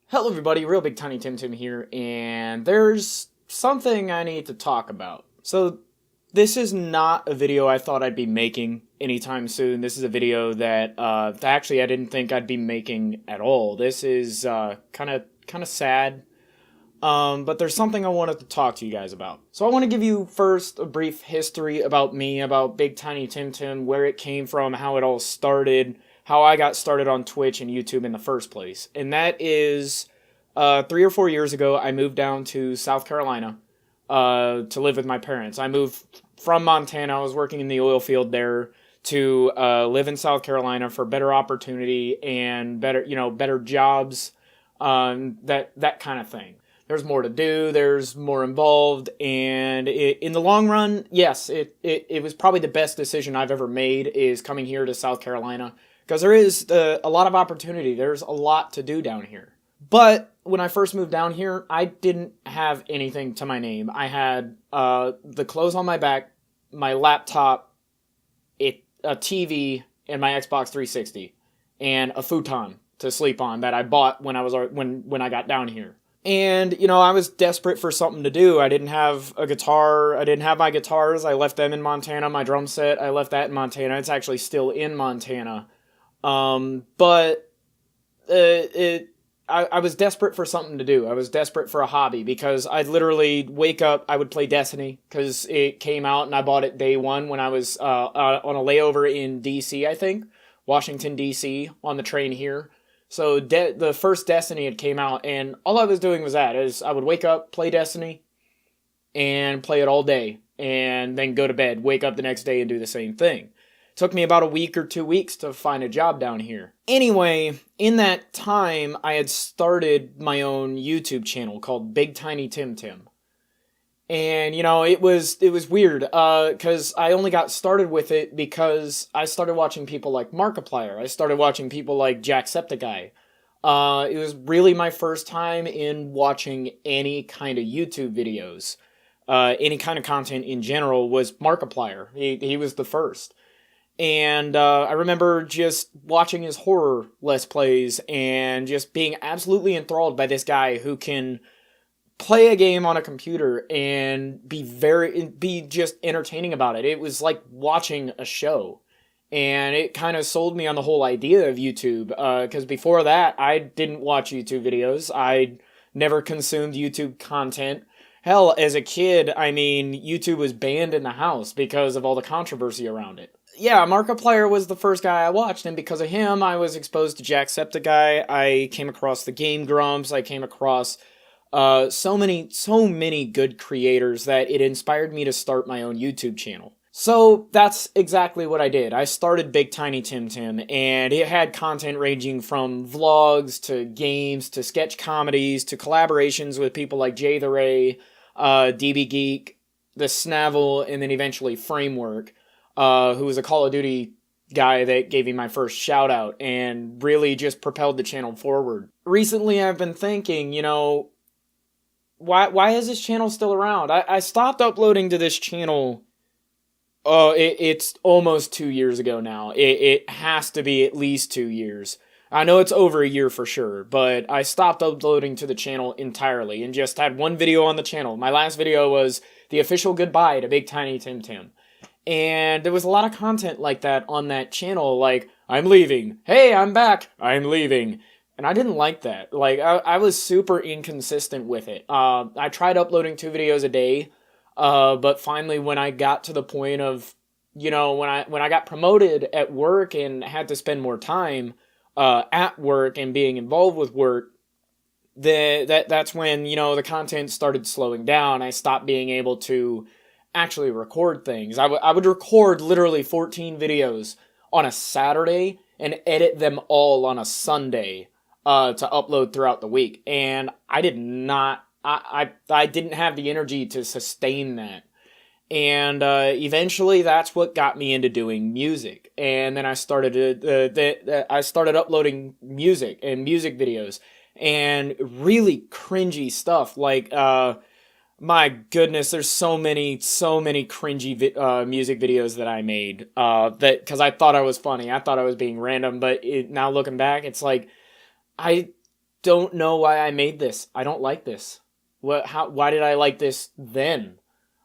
Hello everybody, RealBigTinyTimTim here, and there's something I need to talk about. So, this is not a video I thought I'd be making anytime soon. This is a video that, actually I didn't think I'd be making at all. This is, kind of sad, but there's something I wanted to talk to you guys about. So I want to give you first a brief history about me, about Big Tiny Tim Tim, where it came from, how it all started, how I got started on Twitch and YouTube in the first place. And that is 3 or 4 years ago, I moved down to South Carolina to live with my parents. I moved from Montana. I was working in the oil field there to live in South Carolina for better opportunity and better jobs, that kind of thing. There's more to do, there's more involved, and in the long run, yes, it was probably the best decision I've ever made is coming here to South Carolina, because there is a lot of opportunity, there's a lot to do down here. But when I first moved down here, I didn't have anything to my name. I had the clothes on my back, my laptop, a TV, and my Xbox 360, and a futon to sleep on that I bought when I got down here. And, I was desperate for something to do. I didn't have a guitar. I didn't have my guitars. I left them in Montana. My drum set, I left that in Montana. It's actually still in Montana. But I was desperate for something to do. I was desperate for a hobby because I'd literally wake up, I would play Destiny because it came out and I bought it day one when I was on a layover in DC, I think. Washington, DC, on the train here. So the first Destiny had came out, and all I was doing was I would wake up, play Destiny, and play it all day, and then go to bed, wake up the next day, and do the same thing. Took me about a week or 2 weeks to find a job down here. Anyway, in that time, I had started my own YouTube channel called Big Tiny Tim Tim. And, it was weird, because I only got started with it because I started watching people like Markiplier. I started watching people like Jacksepticeye. It was really my first time in watching any kind of YouTube videos. Any kind of content in general was Markiplier. He was the first. And I remember just watching his horror Let's Plays and just being absolutely enthralled by this guy who can play a game on a computer and be just entertaining about it. It was like watching a show. And it kind of sold me on the whole idea of YouTube, because before that, I didn't watch YouTube videos. I never consumed YouTube content. Hell, as a kid, YouTube was banned in the house because of all the controversy around it. Yeah, Markiplier was the first guy I watched, and because of him, I was exposed to Jacksepticeye. I came across the Game Grumps. I came across so many good creators that it inspired me to start my own YouTube channel. So that's exactly what I did. I started Big Tiny Tim Tim, and it had content ranging from vlogs to games to sketch comedies to collaborations with people like Jay the Ray, DB Geek, the Snavel, and then eventually Framework, who was a Call of Duty guy that gave me my first shout out and really just propelled the channel forward. Recently I've been thinking, why is this channel still around? I stopped uploading to this channel, it's almost 2 years ago now. It has to be at least 2 years. I know it's over a year for sure, but I stopped uploading to the channel entirely and just had one video on the channel. My last video was the official goodbye to Big Tiny Tim Tim. And there was a lot of content like that on that channel, like, I'm leaving, hey, I'm back, I'm leaving. And I didn't like that. Like, I was super inconsistent with it. I tried uploading 2 videos a day, but finally when I got to the point of, when I got promoted at work and had to spend more time at work and being involved with work, that's when, the content started slowing down. I stopped being able to actually record things. I would record literally 14 videos on a Saturday and edit them all on a Sunday to upload throughout the week. And I did not, I didn't have the energy to sustain that. And eventually that's what got me into doing music. And then I started uploading music and music videos and really cringy stuff like my goodness, there's so many cringy music videos that I made, because I thought I was funny. I thought I was being random, but now looking back, it's like, I don't know why I made this. I don't like this. Why did I like this then?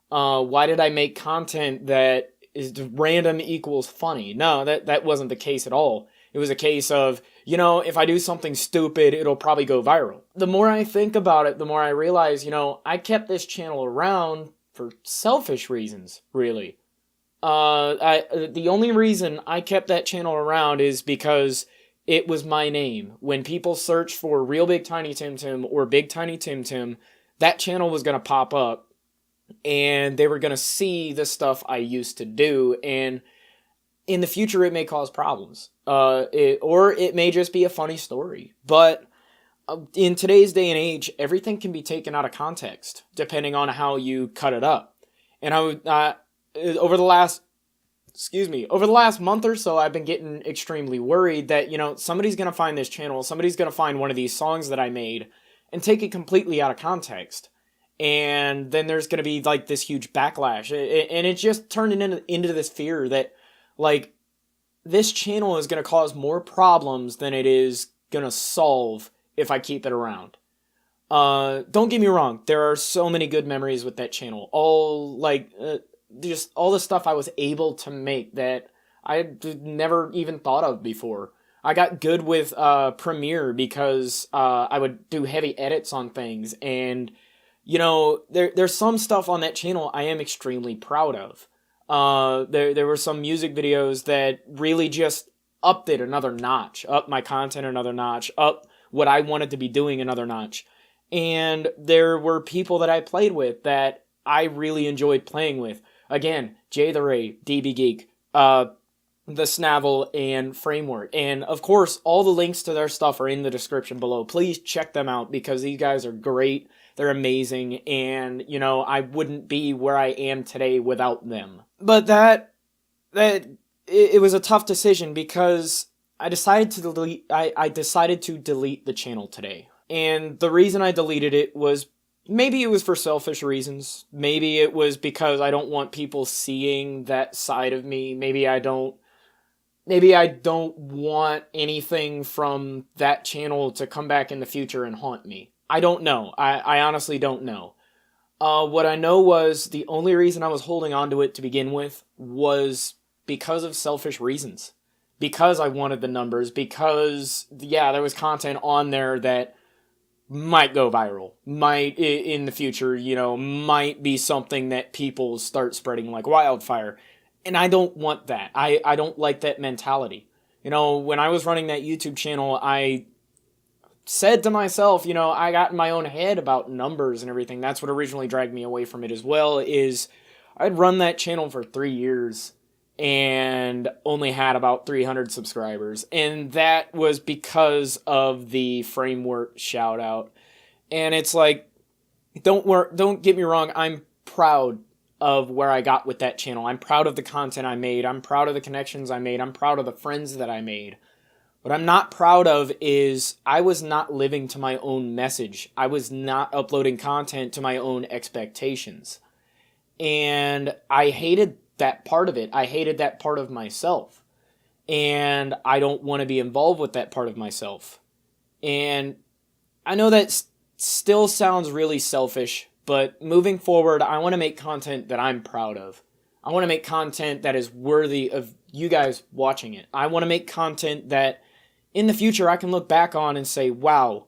Why did I make content that is random equals funny? No, that wasn't the case at all. It was a case of, if I do something stupid, it'll probably go viral. The more I think about it, the more I realize, I kept this channel around for selfish reasons, really. The only reason I kept that channel around is because it was my name. When people search for RealBigTinyTimTim or BigTinyTimTim, that channel was going to pop up, and they were going to see the stuff I used to do, and in the future it may cause problems. Or it may just be a funny story. But in today's day and age, everything can be taken out of context, depending on how you cut it up. And over the last month or so, I've been getting extremely worried that, somebody's going to find this channel, somebody's going to find one of these songs that I made, and take it completely out of context. And then there's going to be, like, this huge backlash. And it just turned into this fear that, like, this channel is going to cause more problems than it is going to solve if I keep it around. Don't get me wrong, there are so many good memories with that channel. Just all the stuff I was able to make that I never even thought of before. I got good with Premiere because I would do heavy edits on things, and there's some stuff on that channel I am extremely proud of. There were some music videos that really just upped it another notch, upped my content another notch, up what I wanted to be doing another notch. And there were people that I played with that I really enjoyed playing with. Again, Jay the Ray, DB Geek, the Snavel, and Framework. And of course, all the links to their stuff are in the description below. Please check them out because these guys are great. They're amazing. And, I wouldn't be where I am today without them. But it was a tough decision because I decided to delete the channel today. And the reason I deleted it was, maybe it was for selfish reasons. Maybe it was because I don't want people seeing that side of me. Maybe I don't want anything from that channel to come back in the future and haunt me. I don't know. I honestly don't know. What I know was the only reason I was holding on to it to begin with was because of selfish reasons. Because I wanted the numbers. Because, there was content on there that might go viral, might in the future, might be something that people start spreading like wildfire. And I don't want that. I don't like that mentality. When I was running that YouTube channel, I said to myself, I got in my own head about numbers and everything. That's what originally dragged me away from it as well, is I'd run that channel for 3 years and only had about 300 subscribers. And that was because of the Framework shout out. And it's like, don't get me wrong, I'm proud of where I got with that channel. I'm proud of the content I made. I'm proud of the connections I made. I'm proud of the friends that I made. What I'm not proud of is I was not living to my own message. I was not uploading content to my own expectations. And I hated that part of it. I hated that part of myself. And I don't want to be involved with that part of myself. And I know that still sounds really selfish, but moving forward, I want to make content that I'm proud of. I want to make content that is worthy of you guys watching it. I want to make content that in the future I can look back on and say, wow,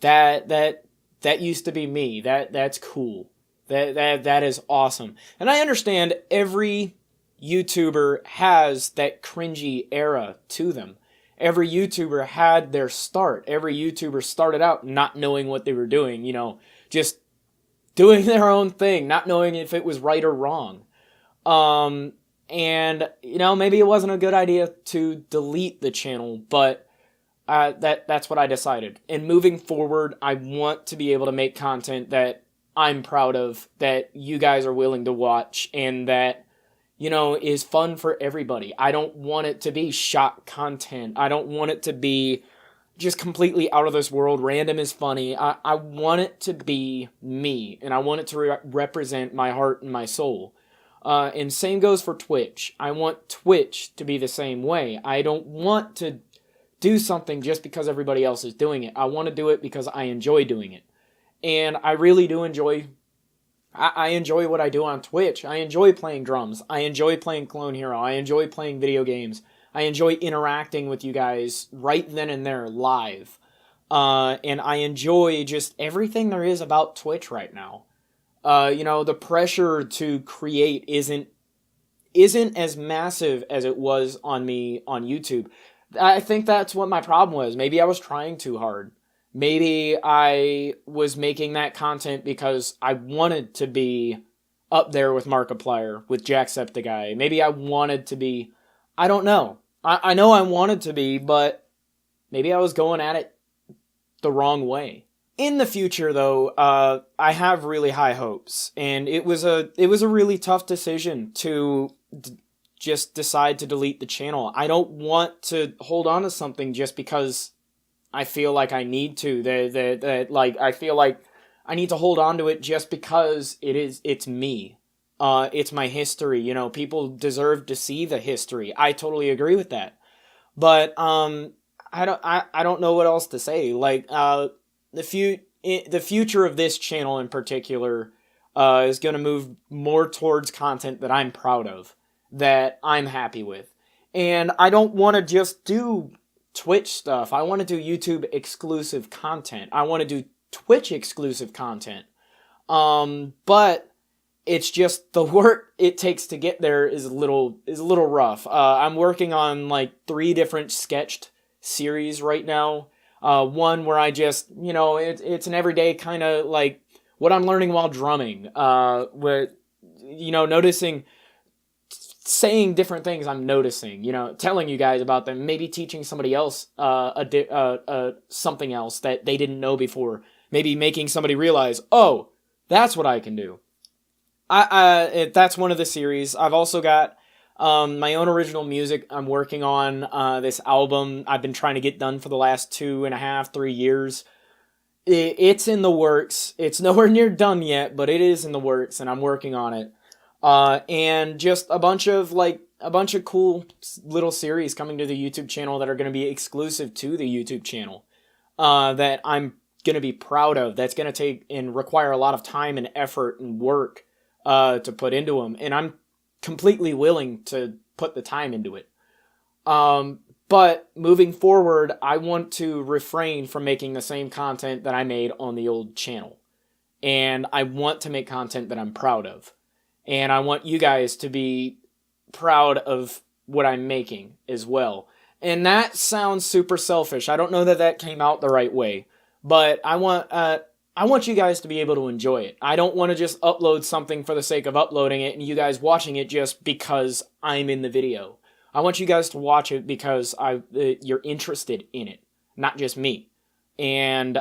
that used to be me. That's cool. That is awesome. And I understand every YouTuber has that cringy era to them. Every YouTuber had their start. Every YouTuber started out not knowing what they were doing, just doing their own thing, not knowing if it was right or wrong. And, maybe it wasn't a good idea to delete the channel, but that's what I decided. And moving forward, I want to be able to make content that I'm proud of, that you guys are willing to watch, and that, is fun for everybody. I don't want it to be shock content. I don't want it to be just completely out of this world. Random is funny. I want it to be me, and I want it to represent my heart and my soul. And same goes for Twitch. I want Twitch to be the same way. I don't want to do something just because everybody else is doing it. I want to do it because I enjoy doing it. And I really do enjoy I enjoy what I do on Twitch. I enjoy playing drums. I enjoy playing Clone Hero. I enjoy playing video games. I enjoy interacting with you guys right then and there live. And I enjoy just everything there is about Twitch right now. The pressure to create isn't as massive as it was on me on YouTube. I think that's what my problem was. Maybe I was trying too hard. Maybe I was making that content because I wanted to be up there with Markiplier, with Jacksepticeye. Maybe I wanted to be... I don't know. I know I wanted to be, but maybe I was going at it the wrong way. In the future, though, I have really high hopes, and it was a really tough decision to just decide to delete the channel. I don't want to hold on to something just because I feel like I need to. I feel like I need to hold on to it just because it's me. It's my history. People deserve to see the history. I totally agree with that. But I don't know what else to say. The future of this channel in particular is going to move more towards content that I'm proud of, that I'm happy with. And I don't want to just do Twitch stuff. I want to do YouTube exclusive content. I want to do Twitch exclusive content. But it's just the work it takes to get there is a little rough. I'm working on 3 different sketched series right now. One where I just, it's an everyday kind of what I'm learning while drumming. Noticing, saying different things I'm noticing, telling you guys about them, maybe teaching somebody else something else that they didn't know before. Maybe making somebody realize, oh, that's what I can do. That's one of the series. I've also got my own original music. I'm working on this album I've been trying to get done for the last 2.5, 3 years. It's in the works. It's nowhere near done yet, but it is in the works, and I'm working on it. And just a bunch of cool little series coming to the YouTube channel that are going to be exclusive to the YouTube channel. That I'm going to be proud of. That's going to take and require a lot of time and effort and work to put into them, and I'm completely willing to put the time into it. But moving forward, I want to refrain from making the same content that I made on the old channel. And I want to make content that I'm proud of. And I want you guys to be proud of what I'm making as well. And that sounds super selfish. I don't know that came out the right way. But I want you guys to be able to enjoy it. I don't want to just upload something for the sake of uploading it and you guys watching it just because I'm in the video. I want you guys to watch it because you're interested in it, not just me. And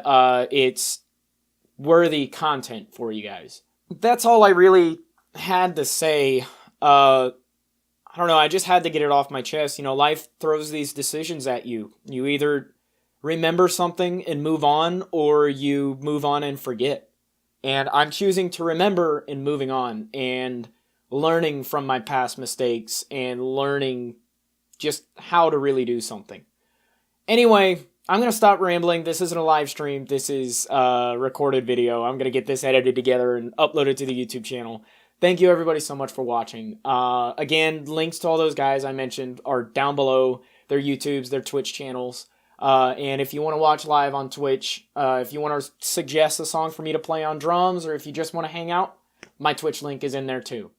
it's worthy content for you guys. That's all I really had to say. I don't know, I just had to get it off my chest. Life throws these decisions at you. You either remember something and move on, or you move on and forget. And I'm choosing to remember and moving on, and learning from my past mistakes, and learning just how to really do something. Anyway, I'm going to stop rambling. This isn't a live stream. This is a recorded video. I'm going to get this edited together and upload it to the YouTube channel. Thank you everybody so much for watching. Again, links to all those guys I mentioned are down below. Their YouTubes, their Twitch channels. And if you want to watch live on Twitch, if you want to suggest a song for me to play on drums, or if you just want to hang out, my Twitch link is in there too.